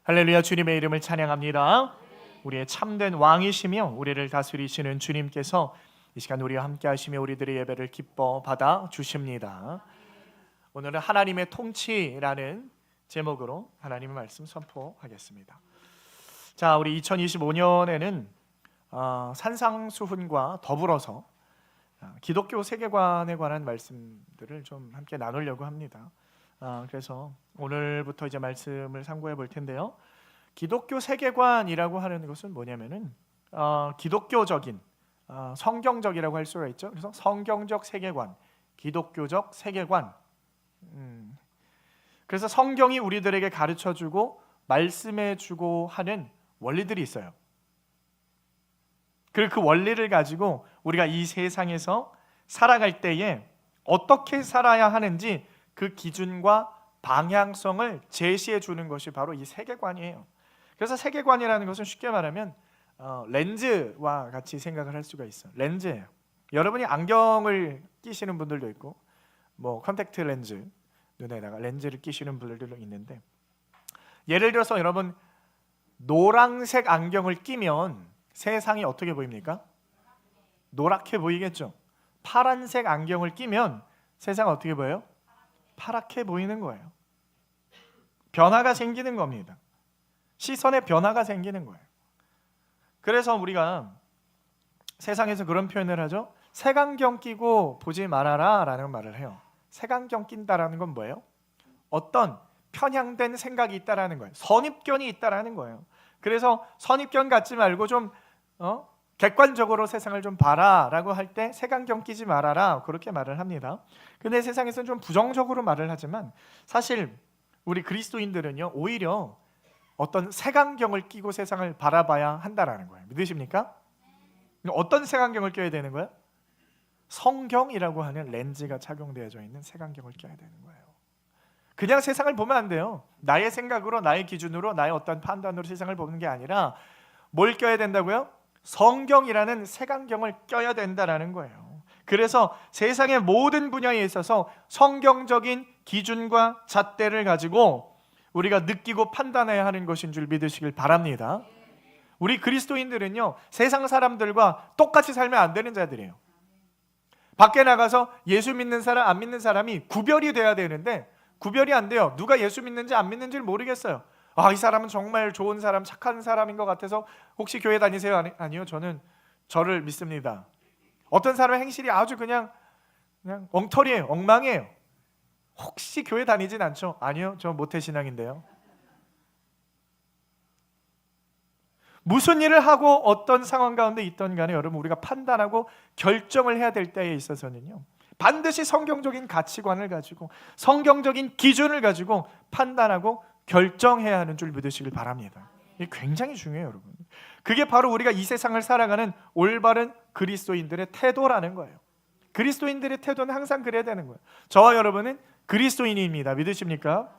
할렐루야. 주님의 이름을 찬양합니다. 우리의 참된 왕이시며 우리를 다스리시는 주님께서 이 시간 우리와 함께 하시며 우리들의 예배를 기뻐 받아 주십니다. 오늘은 하나님의 통치라는 제목으로 하나님의 말씀 선포하겠습니다. 자, 우리 2025년에는 산상수훈과 더불어서 기독교 세계관에 관한 말씀들을 좀 함께 나누려고 합니다. 그래서 오늘부터 이제 말씀을 상고해 볼 텐데요. 기독교 세계관이라고 하는 것은 뭐냐면은 기독교적인 성경적이라고 할 수가 있죠. 그래서 성경적 세계관, 기독교적 세계관. 그래서 성경이 우리들에게 가르쳐주고 말씀해주고 하는 원리들이 있어요. 그리고 그 원리를 가지고 우리가 이 세상에서 살아갈 때에 어떻게 살아야 하는지 그 기준과 방향성을 제시해 주는 것이 바로 이 세계관이에요. 그래서 세계관이라는 것은 쉽게 말하면 렌즈와 같이 생각을 할 수가 있어요. 렌즈예요. 여러분이 안경을 끼시는 분들도 있고 컨택트 렌즈, 눈에다가 렌즈를 끼시는 분들도 있는데, 예를 들어서 여러분 노란색 안경을 끼면 세상이 어떻게 보입니까? 노랗게 보이겠죠. 파란색 안경을 끼면 세상은 어떻게 보여요? 파랗게 보이는 거예요. 변화가 생기는 겁니다. 시선의 변화가 생기는 거예요. 그래서 우리가 세상에서 그런 표현을 하죠. 색안경 끼고 보지 말아라 라는 말을 해요. 색안경 낀다라는 건 뭐예요? 어떤 편향된 생각이 있다라는 거예요. 선입견이 있다라는 거예요. 그래서 선입견 갖지 말고 좀 객관적으로 세상을 좀 봐라라고 할 때 색안경 끼지 말아라 그렇게 말을 합니다. 근데 세상에서는 좀 부정적으로 말을 하지만 사실 우리 그리스도인들은요 오히려 어떤 색안경을 끼고 세상을 바라봐야 한다라는 거예요. 믿으십니까? 어떤 색안경을 껴야 되는 거예요? 성경이라고 하는 렌즈가 착용되어져 있는 색안경을 껴야 되는 거예요. 그냥 세상을 보면 안 돼요. 나의 생각으로, 나의 기준으로, 나의 어떤 판단으로 세상을 보는 게 아니라 뭘 껴야 된다고요? 성경이라는 색안경을 껴야 된다라는 거예요. 그래서 세상의 모든 분야에 있어서 성경적인 기준과 잣대를 가지고 우리가 느끼고 판단해야 하는 것인 줄 믿으시길 바랍니다. 우리 그리스도인들은요 세상 사람들과 똑같이 살면 안 되는 자들이에요. 밖에 나가서 예수 믿는 사람, 안 믿는 사람이 구별이 돼야 되는데 구별이 안 돼요. 누가 예수 믿는지 안 믿는지를 모르겠어요. 이 사람은 정말 좋은 사람, 착한 사람인 것 같아서 혹시 교회 다니세요? 아니요, 저는 저를 믿습니다. 어떤 사람의 행실이 아주 그냥 엉터리예요, 엉망이에요. 혹시 교회 다니진 않죠? 아니요, 저 모태신앙인데요. 무슨 일을 하고 어떤 상황 가운데 있던 간에 여러분 우리가 판단하고 결정을 해야 될 때에 있어서는요 반드시 성경적인 가치관을 가지고 성경적인 기준을 가지고 판단하고 결정해야 하는 줄 믿으시길 바랍니다. 이게 굉장히 중요해요, 여러분. 그게 바로 우리가 이 세상을 살아가는 올바른 그리스도인들의 태도라는 거예요. 그리스도인들의 태도는 항상 그래야 되는 거예요. 저와 여러분은 그리스도인입니다. 믿으십니까?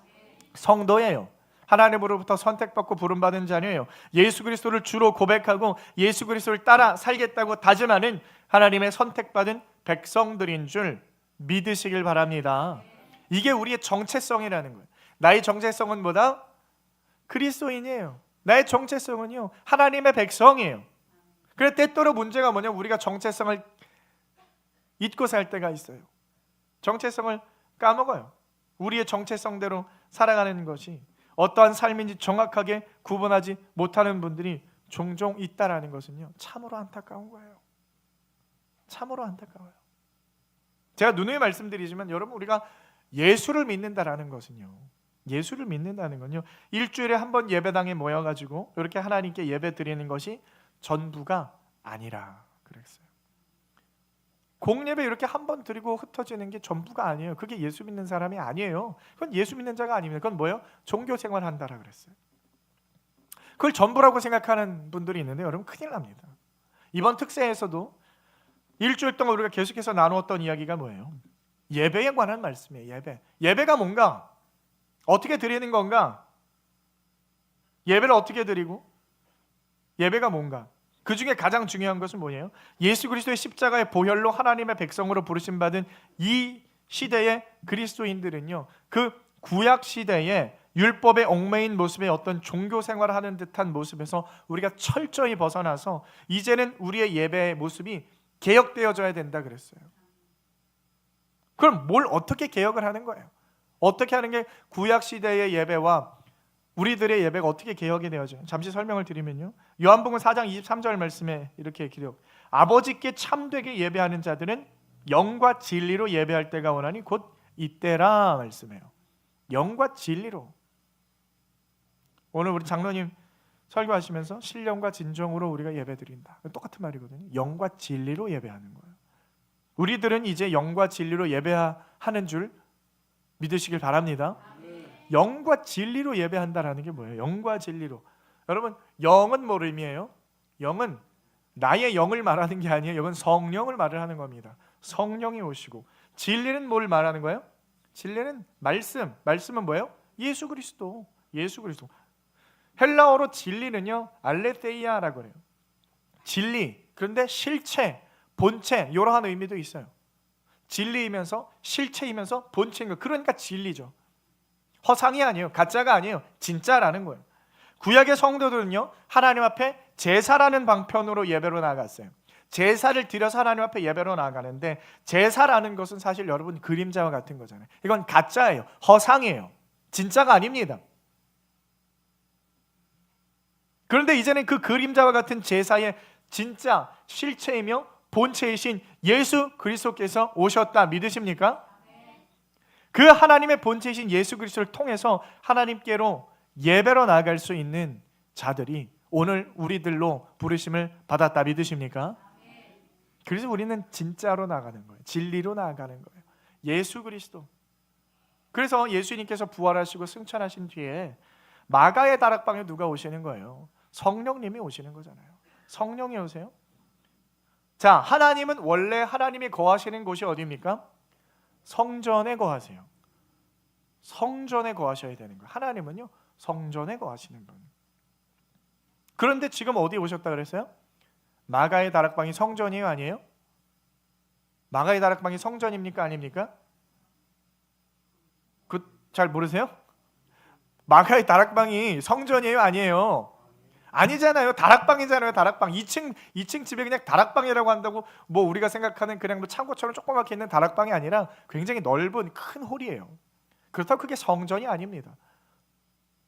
성도예요. 하나님으로부터 선택받고 부름받은 자녀예요. 예수 그리스도를 주로 고백하고 예수 그리스도를 따라 살겠다고 다짐하는 하나님의 선택받은 백성들인 줄 믿으시길 바랍니다. 이게 우리의 정체성이라는 거예요. 나의 정체성은 뭐다? 그리스도인이에요. 나의 정체성은요 하나님의 백성이에요. 그래서 때때로 문제가 뭐냐면 우리가 정체성을 잊고 살 때가 있어요. 정체성을 까먹어요. 우리의 정체성대로 살아가는 것이 어떠한 삶인지 정확하게 구분하지 못하는 분들이 종종 있다라는 것은요 참으로 안타까운 거예요. 참으로 안타까워요. 제가 누누이 말씀드리지만 여러분 우리가 예수를 믿는다라는 것은요, 예수를 믿는다는 건요 일주일에 한 번 예배당에 모여가지고 이렇게 하나님께 예배 드리는 것이 전부가 아니라 그랬어요. 공예배 이렇게 한 번 드리고 흩어지는 게 전부가 아니에요. 그게 예수 믿는 사람이 아니에요. 그건 예수 믿는 자가 아닙니다. 그건 뭐예요? 종교 생활한다라 그랬어요. 그걸 전부라고 생각하는 분들이 있는데 여러분 큰일 납니다. 이번 특세에서도 일주일 동안 우리가 계속해서 나누었던 이야기가 뭐예요? 예배에 관한 말씀이에요. 예배가 뭔가? 어떻게 드리는 건가? 예배를 어떻게 드리고? 예배가 뭔가? 그 중에 가장 중요한 것은 뭐예요? 예수 그리스도의 십자가의 보혈로 하나님의 백성으로 부르심 받은 이 시대의 그리스도인들은요 그 구약 시대에 율법에 얽매인 모습의 어떤 종교 생활을 하는 듯한 모습에서 우리가 철저히 벗어나서 이제는 우리의 예배의 모습이 개혁되어져야 된다 그랬어요. 그럼 뭘 어떻게 개혁을 하는 거예요? 어떻게 하는 게 구약 시대의 예배와 우리들의 예배가 어떻게 개혁이 되어져요? 잠시 설명을 드리면요, 요한복음 4장 23절 말씀에 이렇게 기록, 아버지께 참되게 예배하는 자들은 영과 진리로 예배할 때가 오나니 곧 이때라 말씀해요. 영과 진리로. 오늘 우리 장로님 설교하시면서 신령과 진정으로 우리가 예배드린다, 똑같은 말이거든요. 영과 진리로 예배하는 거예요. 우리들은 이제 영과 진리로 예배하는 줄 믿으시길 바랍니다. 영과 진리로 예배한다라는 게 뭐예요? 영과 진리로. 여러분, 영은 뭘 의미해요? 영은 나의 영을 말하는 게 아니에요. 영은 성령을 말을 하는 겁니다. 성령이 오시고. 진리는 뭘 말하는 거예요? 진리는 말씀. 말씀은 뭐예요? 예수 그리스도. 예수 그리스도. 헬라어로 진리는요, 알레테이아라고 그래요. 진리. 그런데 실체, 본체, 이러한 의미도 있어요. 진리이면서 실체이면서 본체인 거. 그러니까 진리죠. 허상이 아니에요. 가짜가 아니에요. 진짜라는 거예요. 구약의 성도들은요, 하나님 앞에 제사라는 방편으로 예배로 나아갔어요. 제사를 드려서 하나님 앞에 예배로 나아가는데, 제사라는 것은 사실 여러분 그림자와 같은 거잖아요. 이건 가짜예요. 허상이에요. 진짜가 아닙니다. 그런데 이제는 그 그림자와 같은 제사의 진짜 실체이며 본체이신 예수 그리스도께서 오셨다 믿으십니까? 그 하나님의 본체이신 예수 그리스도를 통해서 하나님께로 예배로 나아갈 수 있는 자들이 오늘 우리들로 부르심을 받았다 믿으십니까? 그래서 우리는 진짜로 나아가는 거예요. 진리로 나아가는 거예요. 예수 그리스도. 그래서 예수님께서 부활하시고 승천하신 뒤에 마가의 다락방에 누가 오시는 거예요? 성령님이 오시는 거잖아요. 성령이 오세요. 자, 하나님은 원래 하나님이 거하시는 곳이 어디입니까? 성전에 거하세요. 성전에 거하셔야 되는 거예요. 하나님은요, 성전에 거하시는 거예요. 그런데 지금 어디 오셨다 그랬어요? 마가의 다락방이 성전이에요, 아니에요? 마가의 다락방이 성전입니까, 아닙니까? 잘 모르세요? 마가의 다락방이 성전이에요, 아니에요? 아니잖아요. 다락방이잖아요. 다락방. 2층 집에 그냥 다락방이라고 한다고 뭐 우리가 생각하는 그냥 뭐 창고처럼 조그맣게 있는 다락방이 아니라 굉장히 넓은 큰 홀이에요. 그렇다고 그게 성전이 아닙니다.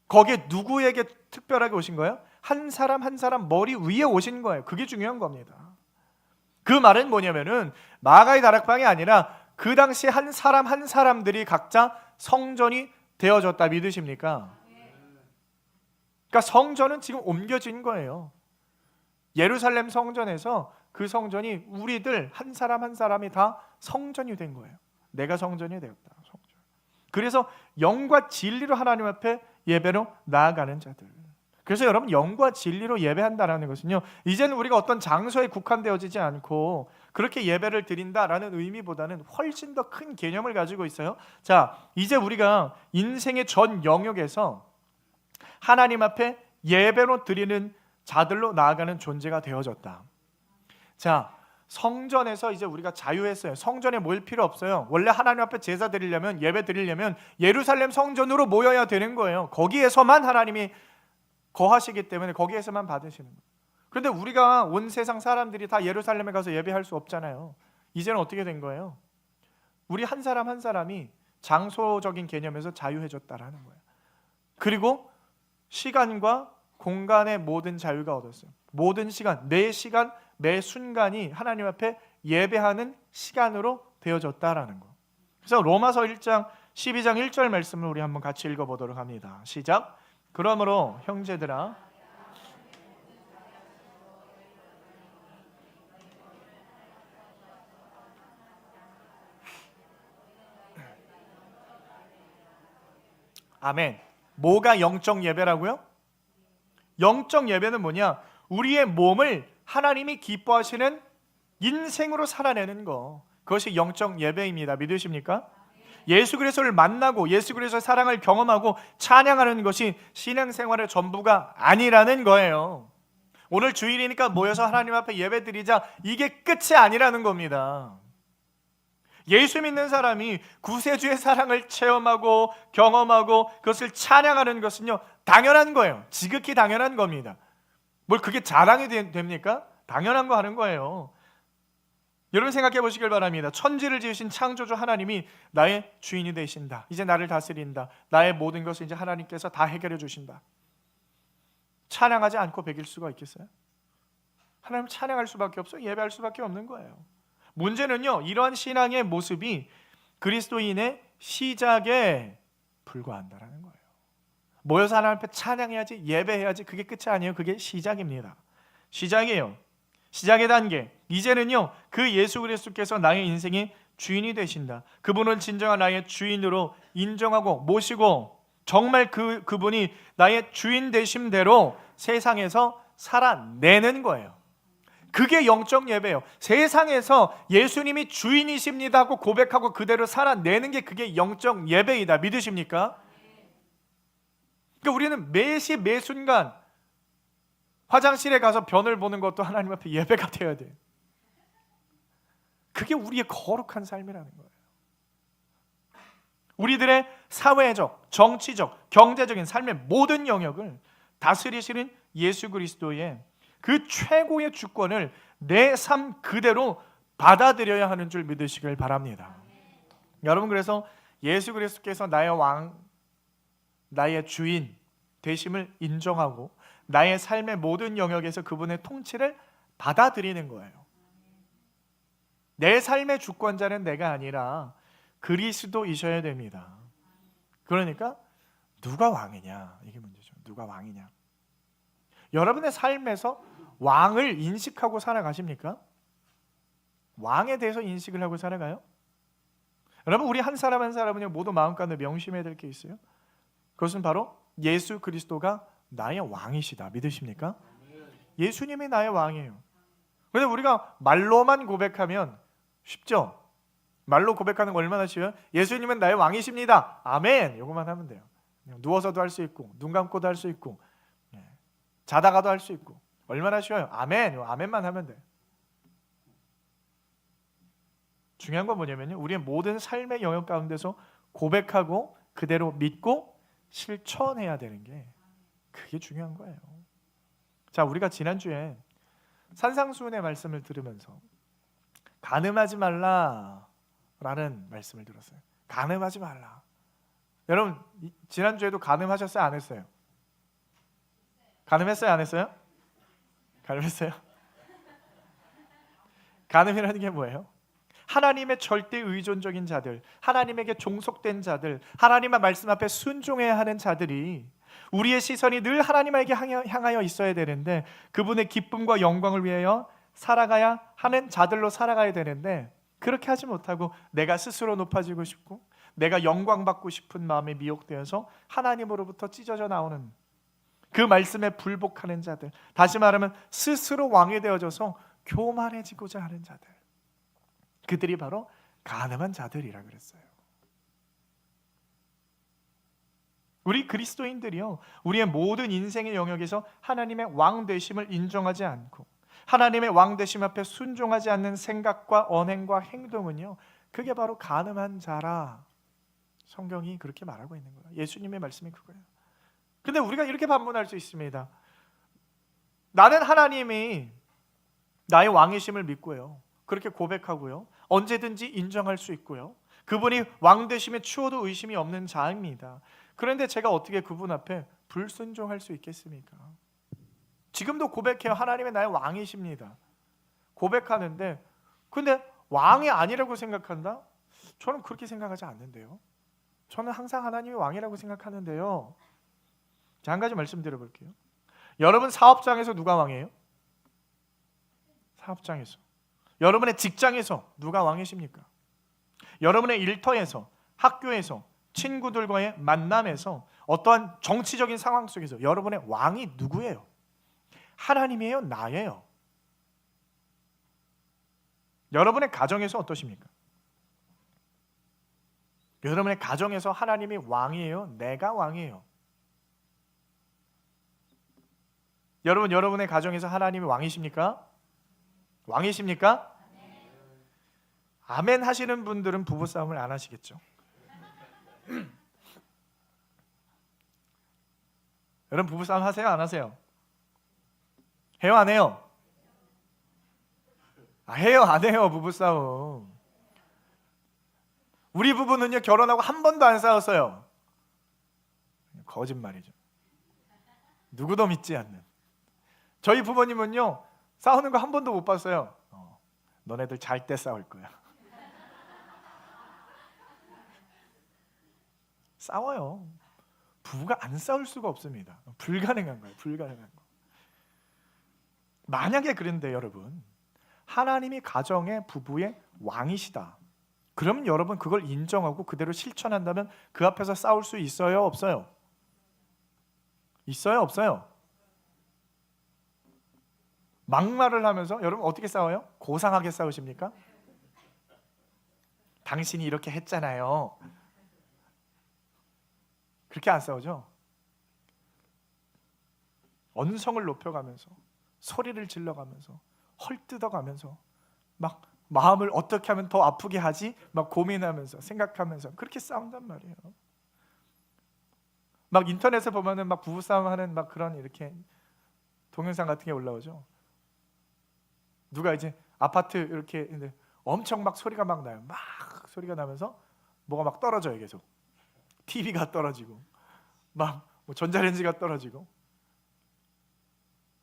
거기에 누구에게 특별하게 오신 거예요? 한 사람 한 사람 머리 위에 오신 거예요. 그게 중요한 겁니다. 그 말은 뭐냐면은 마가의 다락방이 아니라 그 당시 한 사람 한 사람들이 각자 성전이 되어졌다 믿으십니까? 그러니까 성전은 지금 옮겨진 거예요. 예루살렘 성전에서 그 성전이 우리들 한 사람 한 사람이 다 성전이 된 거예요. 내가 성전이 되었다. 성전. 그래서 영과 진리로 하나님 앞에 예배로 나아가는 자들. 그래서 여러분, 영과 진리로 예배한다라는 것은요, 이제는 우리가 어떤 장소에 국한되어지지 않고 그렇게 예배를 드린다라는 의미보다는 훨씬 더 큰 개념을 가지고 있어요. 자, 이제 우리가 인생의 전 영역에서 하나님 앞에 예배로 드리는 자들로 나아가는 존재가 되어졌다. 자, 성전에서 이제 우리가 자유했어요. 성전에 모일 필요 없어요. 원래 하나님 앞에 제사 드리려면, 예배 드리려면 예루살렘 성전으로 모여야 되는 거예요. 거기에서만 하나님이 거하시기 때문에 거기에서만 받으시는 거예요. 그런데 우리가 온 세상 사람들이 다 예루살렘에 가서 예배할 수 없잖아요. 이제는 어떻게 된 거예요? 우리 한 사람 한 사람이 장소적인 개념에서 자유해졌다라는 거예요. 그리고 시간과 공간의 모든 자유가 얻었어요. 모든 시간, 매 순간이 하나님 앞에 예배하는 시간으로 되어졌다라는 거. 그래서 로마서 1장 12장 1절 말씀을 우리 한번 같이 읽어보도록 합니다. 시작. 그러므로 형제들아, 아멘. 뭐가 영적 예배라고요? 영적 예배는 뭐냐? 우리의 몸을 하나님이 기뻐하시는 인생으로 살아내는 거. 그것이 영적 예배입니다. 믿으십니까? 예수 그리스도를 만나고 예수 그리스도의 사랑을 경험하고 찬양하는 것이 신앙생활의 전부가 아니라는 거예요. 오늘 주일이니까 모여서 하나님 앞에 예배드리자, 이게 끝이 아니라는 겁니다. 예수 믿는 사람이 구세주의 사랑을 체험하고 경험하고 그것을 찬양하는 것은요, 당연한 거예요. 지극히 당연한 겁니다. 뭘 그게 자랑이 됩니까? 당연한 거 하는 거예요. 여러분 생각해 보시길 바랍니다. 천지를 지으신 창조주 하나님이 나의 주인이 되신다. 이제 나를 다스린다. 나의 모든 것을 이제 하나님께서 다 해결해 주신다. 찬양하지 않고 배길 수가 있겠어요? 하나님 찬양할 수밖에 없어요. 예배할 수밖에 없는 거예요. 문제는요, 이러한 신앙의 모습이 그리스도인의 시작에 불과한다라는 거예요. 모여서 하나님 앞에 찬양해야지, 예배해야지, 그게 끝이 아니에요. 그게 시작입니다. 시작이에요. 시작의 단계. 이제는요, 그 예수 그리스도께서 나의 인생의 주인이 되신다. 그분을 진정한 나의 주인으로 인정하고 모시고 정말 그분이 나의 주인 되심대로 세상에서 살아내는 거예요. 그게 영적 예배예요. 세상에서 예수님이 주인이십니다 하고 고백하고 그대로 살아내는 게 그게 영적 예배이다. 믿으십니까? 그러니까 우리는 매시 매순간 화장실에 가서 변을 보는 것도 하나님 앞에 예배가 되어야 돼요. 그게 우리의 거룩한 삶이라는 거예요. 우리들의 사회적, 정치적, 경제적인 삶의 모든 영역을 다스리시는 예수 그리스도의 그 최고의 주권을 내 삶 그대로 받아들여야 하는 줄 믿으시길 바랍니다. 여러분, 그래서 예수 그리스도께서 나의 왕, 나의 주인 되심을 인정하고 나의 삶의 모든 영역에서 그분의 통치를 받아들이는 거예요. 내 삶의 주권자는 내가 아니라 그리스도이셔야 됩니다. 그러니까 누가 왕이냐, 이게 문제죠. 누가 왕이냐. 여러분의 삶에서 왕을 인식하고 살아가십니까? 왕에 대해서 인식을 하고 살아가요? 여러분, 우리 한 사람 한 사람은요, 모두 마음가운데 명심해야 될 게 있어요. 그것은 바로 예수 그리스도가 나의 왕이시다. 믿으십니까? 예수님이 나의 왕이에요. 그런데 우리가 말로만 고백하면 쉽죠? 말로 고백하는 거 얼마나 쉬워요? 예수님은 나의 왕이십니다. 아멘. 이것만 하면 돼요. 누워서도 할 수 있고 눈 감고도 할 수 있고 자다가도 할 수 있고 얼마나 쉬워요? 아멘. 아멘만 하면 돼요. 중요한 건 뭐냐면요, 우리의 모든 삶의 영역 가운데서 고백하고 그대로 믿고 실천해야 되는 게 그게 중요한 거예요. 자, 우리가 지난주에 산상수훈의 말씀을 들으면서 간음하지 말라라는 말씀을 들었어요. 간음하지 말라. 여러분, 지난주에도 간음하셨어요? 안 했어요? 간음했어요? 안 했어요? 간음했어요? 간음이라는 게 뭐예요? 하나님의 절대 의존적인 자들, 하나님에게 종속된 자들, 하나님의 말씀 앞에 순종해야 하는 자들이 우리의 시선이 늘 하나님에게 향하여 있어야 되는데 그분의 기쁨과 영광을 위하여 살아가야 하는 자들로 살아가야 되는데 그렇게 하지 못하고 내가 스스로 높아지고 싶고 내가 영광받고 싶은 마음에 미혹되어서 하나님으로부터 찢어져 나오는 그 말씀에 불복하는 자들, 다시 말하면 스스로 왕이 되어져서 교만해지고자 하는 자들, 그들이 바로 간음한 자들이라 그랬어요. 우리 그리스도인들이요, 우리의 모든 인생의 영역에서 하나님의 왕 되심을 인정하지 않고 하나님의 왕 되심 앞에 순종하지 않는 생각과 언행과 행동은요, 그게 바로 간음한 자라. 성경이 그렇게 말하고 있는 거예요. 예수님의 말씀이 그거예요. 근데 우리가 이렇게 반문할 수 있습니다. 나는 하나님이 나의 왕이심을 믿고요, 그렇게 고백하고요, 언제든지 인정할 수 있고요, 그분이 왕 되심에 추호도 의심이 없는 자입니다. 그런데 제가 어떻게 그분 앞에 불순종할 수 있겠습니까? 지금도 고백해요. 하나님의 나의 왕이십니다. 고백하는데 근데 왕이 아니라고 생각한다? 저는 그렇게 생각하지 않는데요. 저는 항상 하나님이 왕이라고 생각하는데요. 자, 한 가지 말씀드려볼게요. 여러분 사업장에서 누가 왕이에요? 사업장에서. 여러분의 직장에서 누가 왕이십니까? 여러분의 일터에서, 학교에서, 친구들과의 만남에서, 어떠한 정치적인 상황 속에서 여러분의 왕이 누구예요? 하나님이에요? 나예요? 여러분의 가정에서 어떠십니까? 여러분의 가정에서 하나님이 왕이에요? 내가 왕이에요? 여러분, 여러분의 가정에서 하나님이 왕이십니까? 왕이십니까? 아멘 하시는 분들은 부부싸움을 안 하시겠죠? 여러분 부부싸움 하세요? 안 하세요? 해요? 안 해요? 해요? 안 해요? 부부싸움. 우리 부부는요 결혼하고 한 번도 안 싸웠어요. 거짓말이죠. 누구도 믿지 않는. 저희 부모님은요 싸우는 거 한 번도 못 봤어요. 너네들 잘 때 싸울 거야. 싸워요. 부부가 안 싸울 수가 없습니다. 불가능한 거예요. 불가능한 거. 만약에 그런데 여러분 하나님이 가정의 부부의 왕이시다. 그러면 여러분 그걸 인정하고 그대로 실천한다면 그 앞에서 싸울 수 있어요? 없어요? 있어요? 없어요? 막말을 하면서 여러분 어떻게 싸워요? 고상하게 싸우십니까? 당신이 이렇게 했잖아요. 그렇게 안 싸우죠? 언성을 높여가면서 소리를 질러가면서 헐뜯어가면서 막 마음을 어떻게 하면 더 아프게 하지? 막 고민하면서 생각하면서 그렇게 싸운단 말이에요. 막 인터넷에 보면은 막 부부싸움하는 막 그런 이렇게 동영상 같은 게 올라오죠. 누가 이제 아파트 이렇게 엄청 막 소리가 막 나요. 막 소리가 나면서 뭐가 막 떨어져요. 계속 TV가 떨어지고 막 뭐 전자레인지가 떨어지고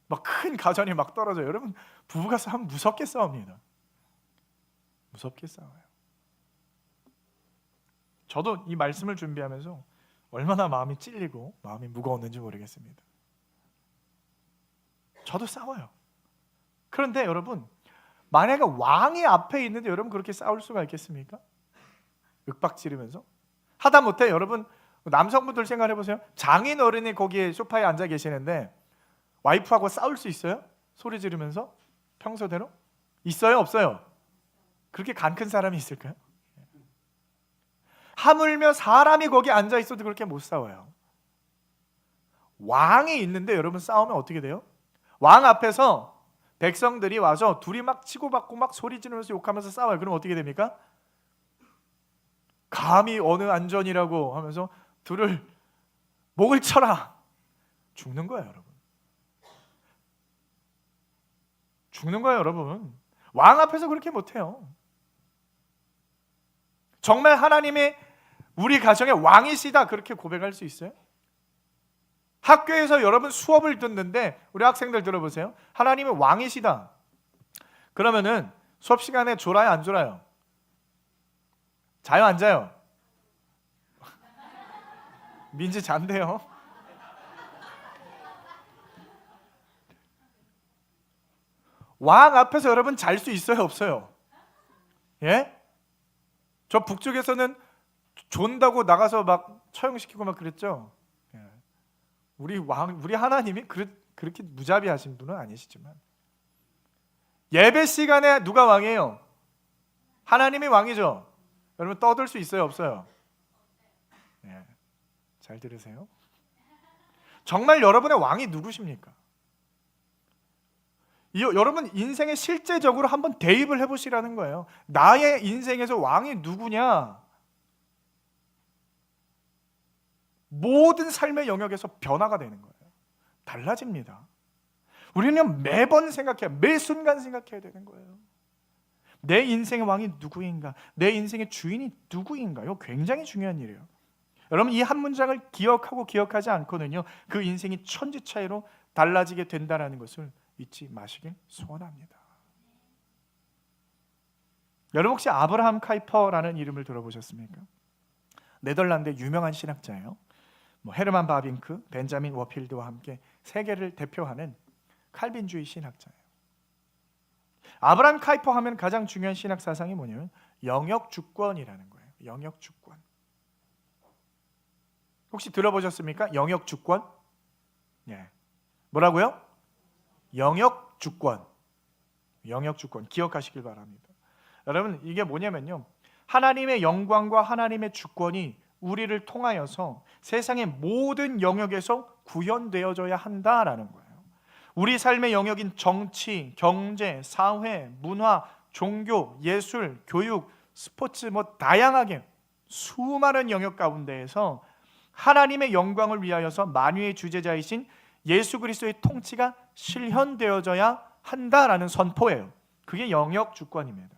막 큰 가전이 막 떨어져요. 여러분 부부가 싸우면 무섭게 싸웁니다. 무섭게 싸워요. 저도 이 말씀을 준비하면서 얼마나 마음이 찔리고 마음이 무거웠는지 모르겠습니다. 저도 싸워요. 그런데 여러분 만약에 왕이 앞에 있는데 여러분 그렇게 싸울 수가 있겠습니까? 윽박 지르면서 하다못해 여러분 남성분들 생각해 보세요. 장인 어른이 거기에 소파에 앉아 계시는데 와이프하고 싸울 수 있어요? 소리 지르면서 평소대로? 있어요? 없어요? 그렇게 간 큰 사람이 있을까요? 하물며 사람이 거기 앉아 있어도 그렇게 못 싸워요. 왕이 있는데 여러분 싸우면 어떻게 돼요? 왕 앞에서 백성들이 와서 둘이 막 치고받고 막 소리 지르면서 욕하면서 싸워요. 그럼 어떻게 됩니까? 감히 어느 안전이라고 하면서 둘을 목을 쳐라. 죽는 거예요, 여러분. 죽는 거예요, 여러분. 왕 앞에서 그렇게 못해요. 정말 하나님의 우리 가정의 왕이시다 그렇게 고백할 수 있어요? 학교에서 여러분 수업을 듣는데 우리 학생들 들어보세요. 하나님의 왕이시다. 그러면은 수업 시간에 졸아요, 안 졸아요? 자요, 안 자요? 민지 잔대요. 왕 앞에서 여러분 잘 수 있어요, 없어요? 예? 저 북쪽에서는 존다고 나가서 막 처형시키고 막 그랬죠. 예. 우리 하나님이 그렇게 무자비하신 분은 아니시지만 예배 시간에 누가 왕이에요? 하나님이 왕이죠. 여러분 떠들 수 있어요, 없어요? 예. 잘 들으세요. 정말 여러분의 왕이 누구십니까? 여러분 인생에 실제적으로 한번 대입을 해보시라는 거예요. 나의 인생에서 왕이 누구냐? 모든 삶의 영역에서 변화가 되는 거예요. 달라집니다. 우리는 매번 생각해야, 매 순간 생각해야 되는 거예요. 내 인생의 왕이 누구인가? 내 인생의 주인이 누구인가? 이거 굉장히 중요한 일이에요. 여러분 이 한 문장을 기억하고 기억하지 않고는요 그 인생이 천지 차이로 달라지게 된다는 것을 잊지 마시길 소원합니다. 여러분 혹시 아브라함 카이퍼라는 이름을 들어보셨습니까? 네덜란드의 유명한 신학자예요. 헤르만 바빙크, 벤자민 워필드와 함께 세계를 대표하는 칼빈주의 신학자예요. 아브라함 카이퍼 하면 가장 중요한 신학 사상이 뭐냐면 영역주권이라는 거예요. 영역주권. 혹시 들어보셨습니까? 영역주권? 예. 뭐라고요? 영역주권. 영역주권 기억하시길 바랍니다. 여러분 이게 뭐냐면요 하나님의 영광과 하나님의 주권이 우리를 통하여서 세상의 모든 영역에서 구현되어져야 한다라는 거예요. 우리 삶의 영역인 정치, 경제, 사회, 문화, 종교, 예술, 교육, 스포츠 다양하게 수많은 영역 가운데에서 하나님의 영광을 위하여서 만유의 주재자이신 예수 그리스도의 통치가 실현되어져야 한다라는 선포예요. 그게 영역 주권입니다.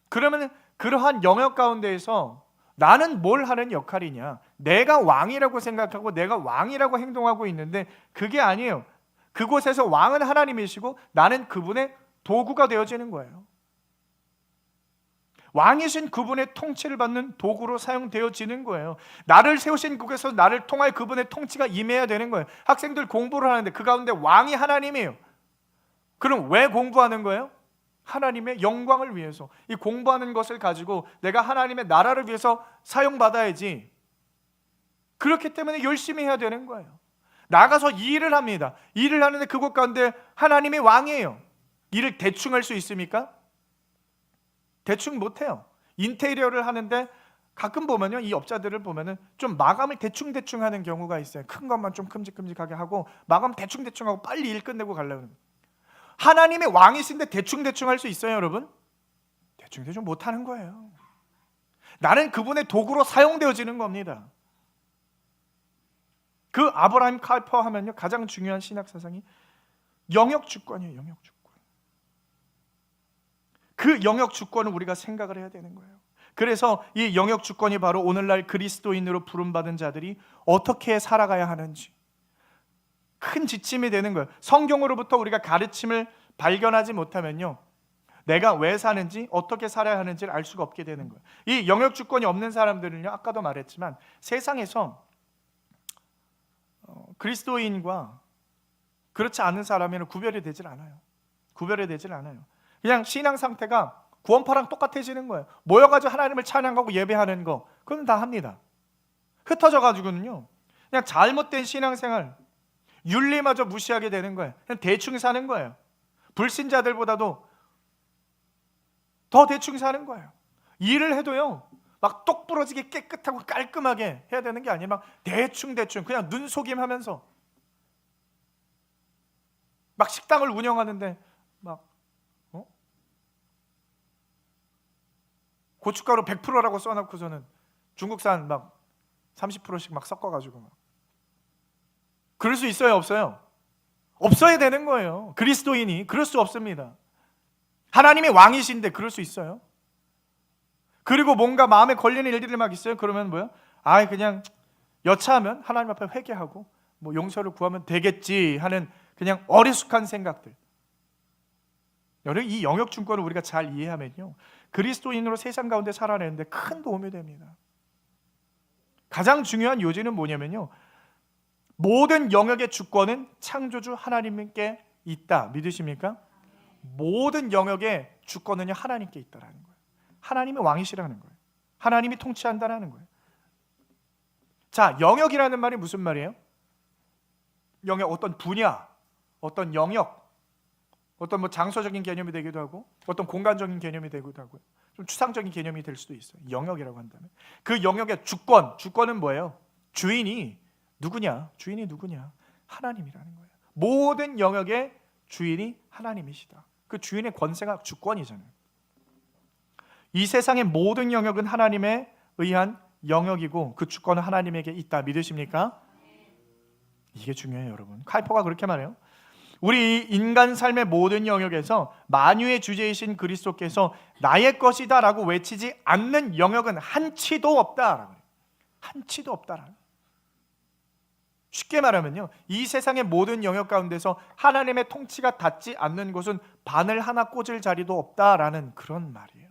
그러면 그러한 영역 가운데에서 나는 뭘 하는 역할이냐? 내가 왕이라고 생각하고 내가 왕이라고 행동하고 있는데 그게 아니에요. 그곳에서 왕은 하나님이시고 나는 그분의 도구가 되어지는 거예요. 왕이신 그분의 통치를 받는 도구로 사용되어지는 거예요. 나를 세우신 그곳에서 나를 통하여 그분의 통치가 임해야 되는 거예요. 학생들 공부를 하는데 그 가운데 왕이 하나님이에요. 그럼 왜 공부하는 거예요? 하나님의 영광을 위해서. 이 공부하는 것을 가지고 내가 하나님의 나라를 위해서 사용받아야지. 그렇기 때문에 열심히 해야 되는 거예요. 나가서 일을 합니다. 일을 하는데 그곳 가운데 하나님이 왕이에요. 일을 대충 할 수 있습니까? 대충 못해요. 인테리어를 하는데 가끔 보면요, 이 업자들을 보면은 좀 마감을 대충 하는 경우가 있어요. 큰 것만 좀 큼직큼직하게 하고 마감 대충 하고 빨리 일 끝내고 가려고 합니다. 하나님의 왕이신데 대충 할 수 있어요, 여러분? 대충 못하는 거예요. 나는 그분의 도구로 사용되어지는 겁니다. 그 아브라함 칼퍼 하면요, 가장 중요한 신학 사상이 영역 주권이에요. 영역 주권. 그 영역 주권을 우리가 생각을 해야 되는 거예요. 그래서 이 영역 주권이 바로 오늘날 그리스도인으로 부름받은 자들이 어떻게 살아가야 하는지 큰 지침이 되는 거예요. 성경으로부터 우리가 가르침을 발견하지 못하면요, 내가 왜 사는지 어떻게 살아야 하는지를 알 수가 없게 되는 거예요. 이 영역 주권이 없는 사람들은요, 아까도 말했지만 세상에서 그리스도인과 그렇지 않은 사람에는 구별이 되질 않아요. 그냥 신앙 상태가 구원파랑 똑같아지는 거예요. 모여가지고 하나님을 찬양하고 예배하는 거, 그건 다 합니다. 흩어져가지고는요, 그냥 잘못된 신앙생활, 윤리마저 무시하게 되는 거예요. 그냥 대충 사는 거예요. 불신자들보다도 더 대충 사는 거예요. 일을 해도요, 막 똑부러지게 깨끗하고 깔끔하게 해야 되는 게 아니라 막 대충 그냥 눈속임하면서 막 식당을 운영하는데 막 고춧가루 100%라고 써놓고서는 중국산 막 30%씩 막 섞어가지고 막. 그럴 수 있어요, 없어요? 없어야 되는 거예요. 그리스도인이 그럴 수 없습니다. 하나님의 왕이신데 그럴 수 있어요? 그리고 뭔가 마음에 걸리는 일들이 막 있어요. 그러면 뭐요? 그냥 여차하면 하나님 앞에 회개하고 뭐 용서를 구하면 되겠지 하는 그냥 어리숙한 생각들. 여러분, 이 영역 주권을 우리가 잘 이해하면요, 그리스도인으로 세상 가운데 살아내는데 큰 도움이 됩니다. 가장 중요한 요지는 뭐냐면요, 모든 영역의 주권은 창조주 하나님께 있다. 믿으십니까? 모든 영역의 주권은요, 하나님께 있다라는 거예요. 하나님이 왕이시라는 거예요. 하나님이 통치한다라는 거예요. 자, 영역이라는 말이 무슨 말이에요? 영역, 어떤 분야, 어떤 영역, 어떤 뭐 장소적인 개념이 되기도 하고 어떤 공간적인 개념이 되기도 하고요. 좀 추상적인 개념이 될 수도 있어요. 영역이라고 한다면 그 영역의 주권은 뭐예요? 주인이 누구냐? 하나님이라는 거예요. 모든 영역의 주인이 하나님이시다. 그 주인의 권세가 주권이잖아요. 이 세상의 모든 영역은 하나님에 의한 영역이고 그 주권은 하나님에게 있다. 믿으십니까? 이게 중요해요, 여러분. 칼포가 그렇게 말해요. 우리 인간 삶의 모든 영역에서 만유의 주제이신 그리스도께서 나의 것이다 라고 외치지 않는 영역은 한치도 없다. 한치도 없다. 쉽게 말하면요, 이 세상의 모든 영역 가운데서 하나님의 통치가 닿지 않는 곳은 바늘 하나 꽂을 자리도 없다라는 그런 말이에요.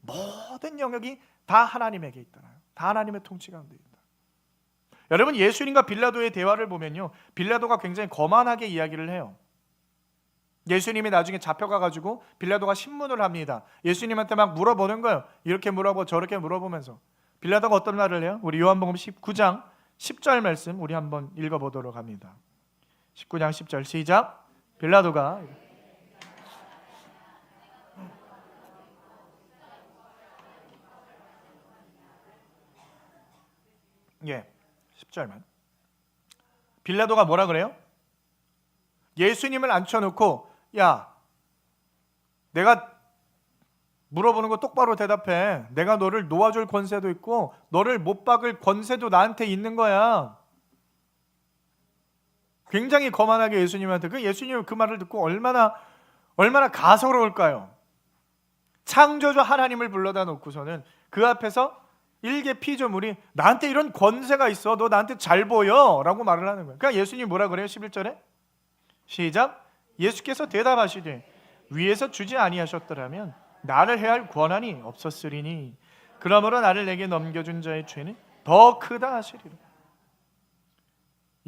모든 영역이 다 하나님에게 있다. 다 하나님의 통치 가운데 있다. 여러분, 예수님과 빌라도의 대화를 보면요, 빌라도가 굉장히 거만하게 이야기를 해요. 예수님이 나중에 잡혀가가지고 빌라도가 신문을 합니다. 예수님한테 막 물어보는 거예요. 이렇게 물어보고 저렇게 물어보면서. 빌라도가 어떤 말을 해요? 우리 요한복음 19장 10절 말씀 우리 한번 읽어보도록 합니다. 19장 10절 시작. 빌라도가 예, 10절만. 빌라도가 뭐라 그래요? 예수님을 앉혀놓고, 야, 내가 물어보는 거 똑바로 대답해. 내가 너를 놓아줄 권세도 있고 너를 못 박을 권세도 나한테 있는 거야. 굉장히 거만하게 예수님한테, 예수님 그 말을 듣고 얼마나 가소로울까요? 창조주 하나님을 불러다 놓고서는 그 앞에서 일개 피조물이 나한테 이런 권세가 있어, 너 나한테 잘 보여 라고 말을 하는 거예요. 그러니까 예수님이 뭐라 그래요? 11절에 시작. 예수께서 대답하시되 위에서 주지 아니하셨더라면 나를 해할 권한이 없었으리니 그러므로 나를 내게 넘겨준 자의 죄는 더 크다 하시리라.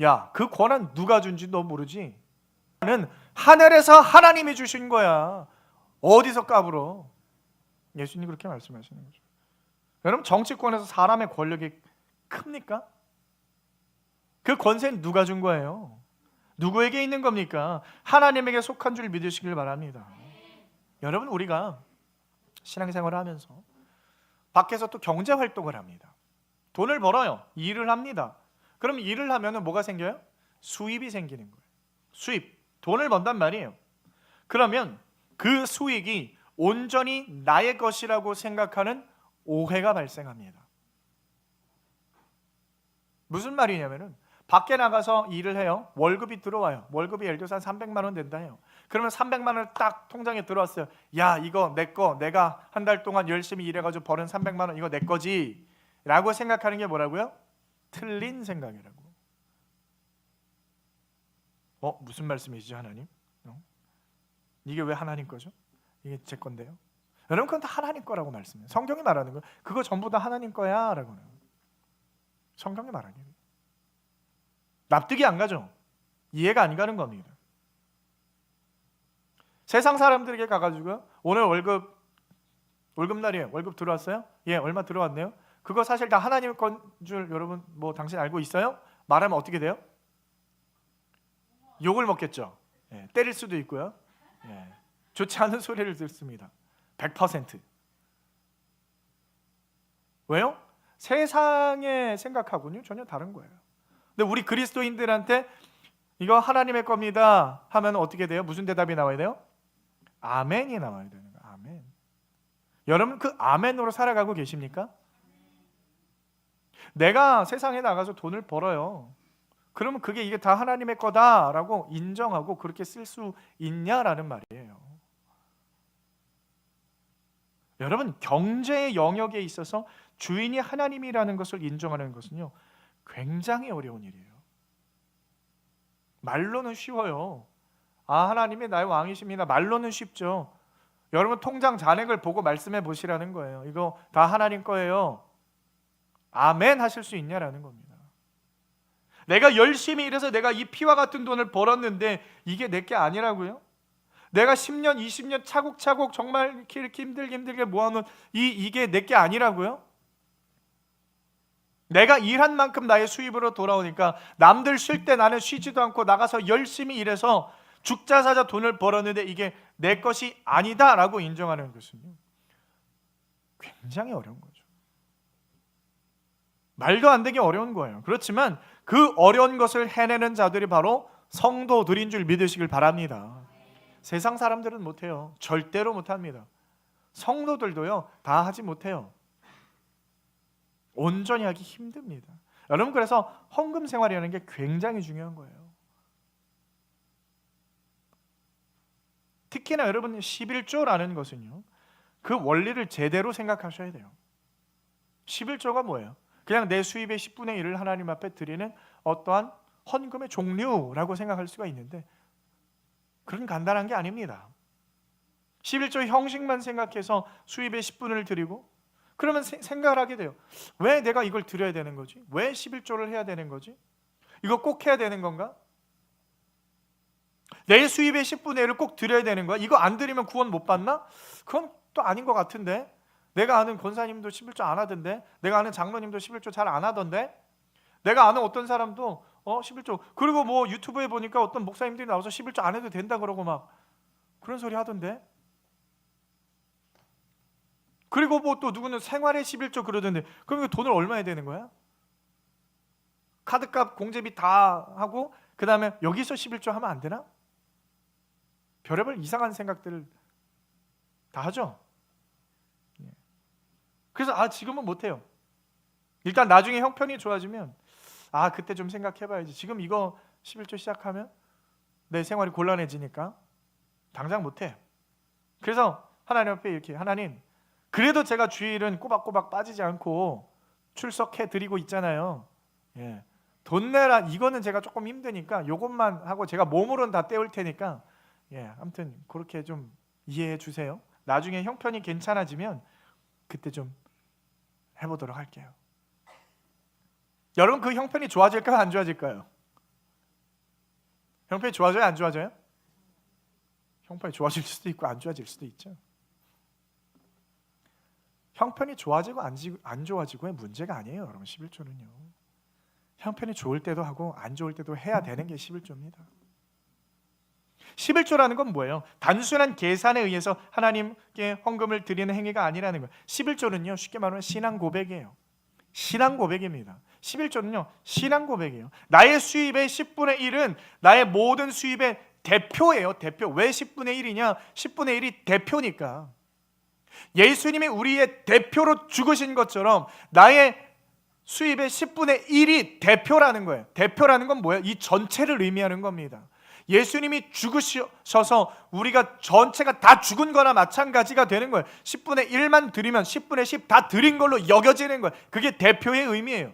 야, 그 권한 누가 준지 너 모르지? 는 하늘에서 하나님이 주신 거야. 어디서 까불어? 예수님이 그렇게 말씀하시는 거죠. 여러분, 정치권에서 사람의 권력이 큽니까? 그 권세는 누가 준 거예요? 누구에게 있는 겁니까? 하나님에게 속한 줄 믿으시길 바랍니다. 여러분, 우리가 신앙생활을 하면서 밖에서 또 경제활동을 합니다. 돈을 벌어요. 일을 합니다. 그럼 일을 하면 뭐가 생겨요? 수입이 생기는 거예요. 수입, 돈을 번단 말이에요. 그러면 그 수익이 온전히 나의 것이라고 생각하는 오해가 발생합니다. 무슨 말이냐면은 밖에 나가서 일을 해요. 월급이 들어와요. 월급이 예를 들어서 한 300만 원 된다 해요. 그러면 300만 원을 딱 통장에 들어왔어요. 야, 이거 내 거, 내가 한 달 동안 열심히 일해가지고 버는 300만 원 이거 내 거지 라고 생각하는 게 뭐라고요? 틀린 생각이라고. 무슨 말씀이시죠, 하나님? 이게 왜 하나님 거죠? 이게 제 건데요. 여러분, 그건 다 하나님 거라고 말씀해요. 성경이 말하는 거, 그거 전부 다 하나님 거야 라고 해요. 성경이 말하는 거예요. 납득이 안 가죠. 이해가 안 가는 겁니다. 세상 사람들에게 가가지고 오늘 월급날이에요. 월급 들어왔어요? 예, 얼마 들어왔네요. 그거 사실 다 하나님 건 줄 여러분 뭐 당신 알고 있어요? 말하면 어떻게 돼요? 욕을 먹겠죠. 예, 때릴 수도 있고요. 예, 좋지 않은 소리를 듣습니다. 100%. 왜요? 세상의 생각하고는 전혀 다른 거예요. 근데 우리 그리스도인들한테 이거 하나님의 겁니다 하면 어떻게 돼요? 무슨 대답이 나와야 돼요? 아멘이 나와야 되는 거예요. 아멘. 여러분, 그 아멘으로 살아가고 계십니까? 내가 세상에 나가서 돈을 벌어요. 그러면 이게 다 하나님의 거다라고 인정하고 그렇게 쓸 수 있냐라는 말이에요. 여러분, 경제의 영역에 있어서 주인이 하나님이라는 것을 인정하는 것은요, 굉장히 어려운 일이에요. 말로는 쉬워요. 하나님이 나의 왕이십니다. 말로는 쉽죠. 여러분, 통장 잔액을 보고 말씀해 보시라는 거예요. 이거 다 하나님 거예요. 아멘 하실 수 있냐라는 겁니다. 내가 열심히 일해서 내가 이 피와 같은 돈을 벌었는데 이게 내게 아니라고요? 내가 10년, 20년 차곡차곡 정말 이렇게 힘들게 모아놓은 이게 내게 아니라고요? 내가 일한 만큼 나의 수입으로 돌아오니까 남들 쉴 때 나는 쉬지도 않고 나가서 열심히 일해서 죽자 사자 돈을 벌었는데 이게 내 것이 아니다라고 인정하는 것은요, 굉장히 어려운 거죠. 말도 안 되게 어려운 거예요. 그렇지만 그 어려운 것을 해내는 자들이 바로 성도들인 줄 믿으시길 바랍니다. 세상 사람들은 못해요. 절대로 못합니다. 성도들도요, 다 하지 못해요. 온전히 하기 힘듭니다. 여러분, 그래서 헌금 생활이라는 게 굉장히 중요한 거예요. 특히나 여러분, 11조라는 것은요, 그 원리를 제대로 생각하셔야 돼요. 11조가 뭐예요? 그냥 내 수입의 10분의 1을 하나님 앞에 드리는 어떠한 헌금의 종류라고 생각할 수가 있는데 그런 간단한 게 아닙니다. 11조 형식만 생각해서 수입의 10분을 드리고 그러면 생각을 하게 돼요. 왜 내가 이걸 드려야 되는 거지? 왜 11조를 해야 되는 거지? 이거 꼭 해야 되는 건가? 내 수입의 10분의 1을 꼭 드려야 되는 거야? 이거 안 드리면 구원 못 받나? 그건 또 아닌 것 같은데. 내가 아는 권사님도 11조 안 하던데, 내가 아는 장로님도 11조 잘 안 하던데, 내가 아는 어떤 사람도 11조, 그리고 뭐 유튜브에 보니까 어떤 목사님들이 나와서 11조 안 해도 된다 그러고 막 그런 소리 하던데, 그리고 뭐 또 누구는 생활의 11조 그러던데, 그럼 돈을 얼마 해야 되는 거야? 카드값 공제비 다 하고 그 다음에 여기서 11조 하면 안 되나? 별의별 이상한 생각들을 다 하죠. 그래서 지금은 못해요. 일단 나중에 형편이 좋아지면 그때 좀 생각해봐야지. 지금 이거 11조 시작하면 내 생활이 곤란해지니까 당장 못해. 그래서 하나님 앞에 이렇게, 하나님 그래도 제가 주일은 꼬박꼬박 빠지지 않고 출석해 드리고 있잖아요. 돈 내라, 이거는 제가 조금 힘드니까 요것만 하고 제가 몸으로는 다 때울 테니까 아무튼 그렇게 좀 이해해 주세요. 나중에 형편이 괜찮아지면 그때 좀 해보도록 할게요. 여러분, 그 형편이 좋아질까요, 안 좋아질까요? 형편이 좋아져요, 안 좋아져요? 형편이 좋아질 수도 있고 안 좋아질 수도 있죠. 형편이 좋아지고 안 좋아지고의 문제가 아니에요, 여러분. 11조는요. 형편이 좋을 때도 하고 안 좋을 때도 해야 되는 게 11조입니다. 11조라는 건 뭐예요? 단순한 계산에 의해서 하나님께 헌금을 드리는 행위가 아니라는 거예요. 11조는요, 쉽게 말하면 신앙 고백이에요. 신앙 고백입니다. 11조는요, 신앙 고백이에요. 나의 수입의 10분의 1은 나의 모든 수입의 대표예요. 대표. 왜 10분의 1이냐? 10분의 1이 대표니까. 예수님이 우리의 대표로 죽으신 것처럼 나의 수입의 10분의 1이 대표라는 거예요. 대표라는 건 뭐예요? 이 전체를 의미하는 겁니다. 예수님이 죽으셔서 우리가 전체가 다 죽은 거나 마찬가지가 되는 거예요. 10분의 1만 드리면 10분의 10 다 드린 걸로 여겨지는 거예요. 그게 대표의 의미예요.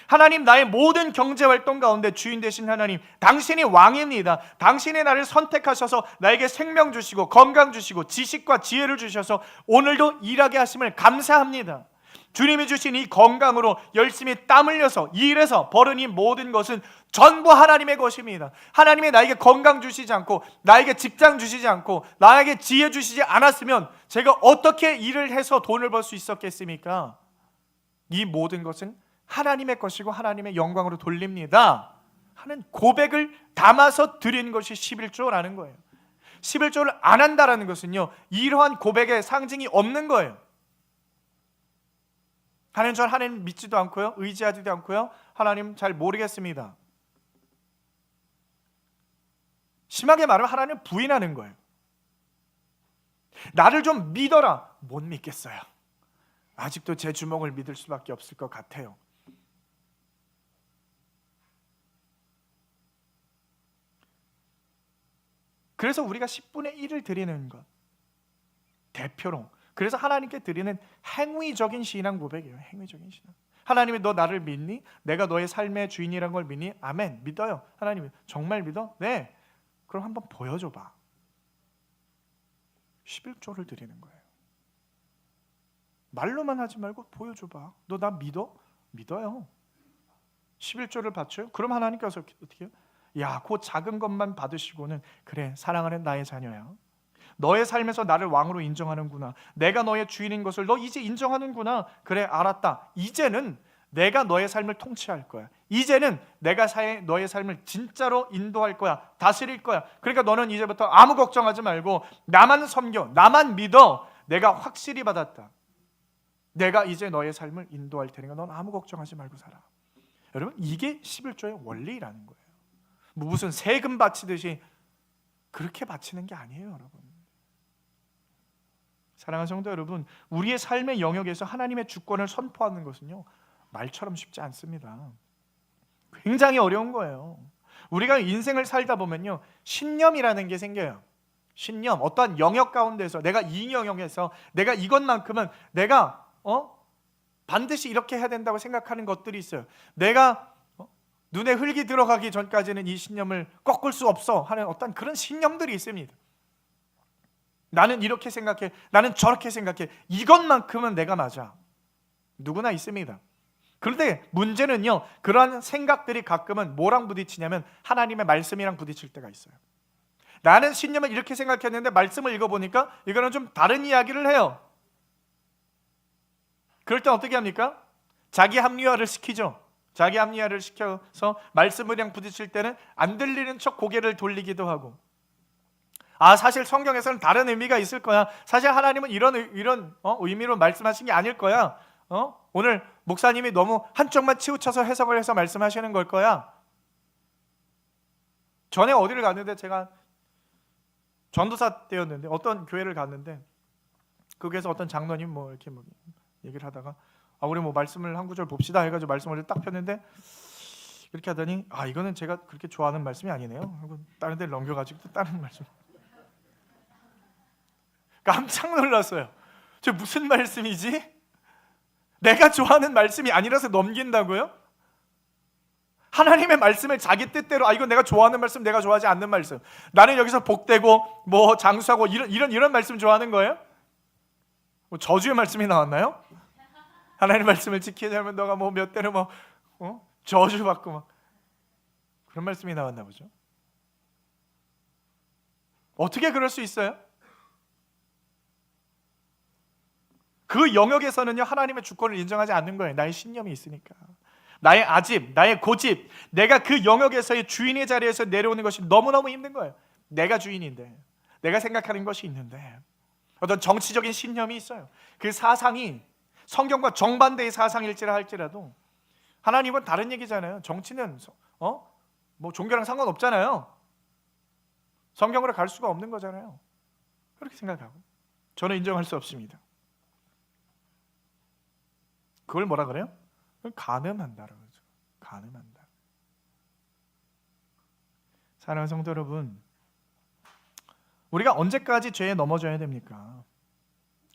하나님, 나의 모든 경제활동 가운데 주인 되신 하나님, 당신이 왕입니다. 당신이 나를 선택하셔서 나에게 생명 주시고 건강 주시고 지식과 지혜를 주셔서 오늘도 일하게 하심을 감사합니다. 주님이 주신 이 건강으로 열심히 땀 흘려서 일해서 벌은 이 모든 것은 전부 하나님의 것입니다. 하나님이 나에게 건강 주시지 않고 나에게 직장 주시지 않고 나에게 지혜 주시지 않았으면 제가 어떻게 일을 해서 돈을 벌 수 있었겠습니까? 이 모든 것은 하나님의 것이고 하나님의 영광으로 돌립니다 하는 고백을 담아서 드린 것이 11조라는 거예요. 11조를 안 한다라는 것은요, 이러한 고백의 상징이 없는 거예요. 하나님 믿지도 않고요, 의지하지도 않고요, 하나님 잘 모르겠습니다. 심하게 말하면 하나님 부인하는 거예요. 나를 좀 믿어라. 못 믿겠어요. 아직도 제 주먹을 믿을 수밖에 없을 것 같아요. 그래서 우리가 10분의 1을 드리는 것, 대표로, 그래서 하나님께 드리는 행위적인 신앙 고백이에요. 행위적인 신앙. 하나님이 너 나를 믿니? 내가 너의 삶의 주인이란 걸 믿니? 아멘. 믿어요. 하나님이 정말 믿어? 네. 그럼 한번 보여줘봐. 11조를 드리는 거예요. 말로만 하지 말고 보여줘봐. 너 나 믿어? 믿어요. 11조를 바쳐요? 그럼 하나님께서 어떻게 해요? 야, 그 작은 것만 받으시고는 그래, 사랑하는 나의 자녀야. 너의 삶에서 나를 왕으로 인정하는구나. 내가 너의 주인인 것을 너 이제 인정하는구나. 그래, 알았다. 이제는 내가 너의 삶을 통치할 거야. 이제는 내가 너의 삶을 진짜로 인도할 거야. 다스릴 거야. 그러니까 너는 이제부터 아무 걱정하지 말고 나만 섬겨, 나만 믿어. 내가 확실히 받았다. 내가 이제 너의 삶을 인도할 테니까 넌 아무 걱정하지 말고 살아. 여러분, 이게 11조의 원리라는 거예요. 무슨 세금 바치듯이 그렇게 바치는 게 아니에요, 여러분. 사랑하는 성도 여러분, 우리의 삶의 영역에서 하나님의 주권을 선포하는 것은요, 말처럼 쉽지 않습니다. 굉장히 어려운 거예요. 우리가 인생을 살다 보면요, 신념이라는 게 생겨요. 신념, 어떠한 영역 가운데서 내가 이 영역에서 내가 이것만큼은 내가 반드시 이렇게 해야 된다고 생각하는 것들이 있어요. 내가 눈에 흙이 들어가기 전까지는 이 신념을 꺾을 수 없어 하는 어떤 그런 신념들이 있습니다. 나는 이렇게 생각해, 나는 저렇게 생각해, 이것만큼은 내가 맞아. 누구나 있습니다. 그런데 문제는요, 그러한 생각들이 가끔은 뭐랑 부딪히냐면 하나님의 말씀이랑 부딪힐 때가 있어요. 나는 신념을 이렇게 생각했는데 말씀을 읽어보니까 이거는 좀 다른 이야기를 해요. 그럴 땐 어떻게 합니까? 자기 합리화를 시키죠. 자기 합리화를 시켜서 말씀이랑 부딪힐 때는 안 들리는 척 고개를 돌리기도 하고, 사실 성경에서는 다른 의미가 있을 거야. 사실 하나님은 이런 의미로 말씀하신 게 아닐 거야. 오늘 목사님이 너무 한쪽만 치우쳐서 해석을 해서 말씀하시는 걸 거야. 전에 어디를 갔는데 제가 전도사 때였는데 어떤 교회를 갔는데 거기에서 어떤 장로님 뭐 이렇게 뭐 얘기를 하다가 우리 뭐 말씀을 한 구절 봅시다 해가지고 말씀을 딱 폈는데 이렇게 하더니 이거는 제가 그렇게 좋아하는 말씀이 아니네요 하고 다른 데를 넘겨가지고 또 다른 말씀. 깜짝 놀랐어요. 저 무슨 말씀이지? 내가 좋아하는 말씀이 아니라서 넘긴다고요? 하나님의 말씀을 자기 뜻대로 이건 내가 좋아하는 말씀, 내가 좋아하지 않는 말씀. 나는 여기서 복되고 뭐 장수하고 이런 말씀 좋아하는 거예요? 뭐 저주의 말씀이 나왔나요? 하나님의 말씀을 지키지 않으면 너가 뭐 몇 대로 뭐 저주받고 막 그런 말씀이 나왔나 보죠. 어떻게 그럴 수 있어요? 그 영역에서는요 하나님의 주권을 인정하지 않는 거예요. 나의 신념이 있으니까, 나의 아집, 나의 고집, 내가 그 영역에서의 주인의 자리에서 내려오는 것이 너무너무 힘든 거예요. 내가 주인인데, 내가 생각하는 것이 있는데 어떤 정치적인 신념이 있어요. 그 사상이 성경과 정반대의 사상일지라 할지라도 하나님은 다른 얘기잖아요. 정치는 뭐 종교랑 상관없잖아요. 성경으로 갈 수가 없는 거잖아요. 그렇게 생각하고 저는 인정할 수 없습니다. 그걸 뭐라 그래요? 그걸 간음한다라고 하죠. 간음한다. 사랑하는 성도 여러분, 우리가 언제까지 죄에 넘어져야 됩니까?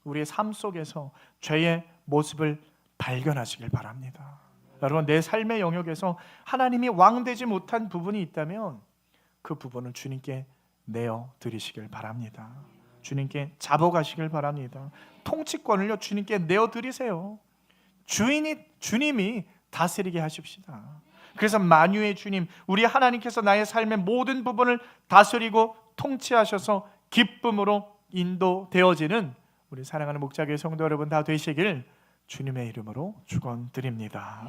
우리의 삶 속에서 죄의 모습을 발견하시길 바랍니다. 여러분, 내 삶의 영역에서 하나님이 왕되지 못한 부분이 있다면 그 부분을 주님께 내어 드리시길 바랍니다. 주님께 잡아가시길 바랍니다. 통치권을요 주님께 내어 드리세요. 주님이 다스리게 하십시다. 그래서 만유의 주님, 우리 하나님께서 나의 삶의 모든 부분을 다스리고 통치하셔서 기쁨으로 인도되어지는 우리 사랑하는 목자교회 성도 여러분 다 되시길 주님의 이름으로 축원드립니다.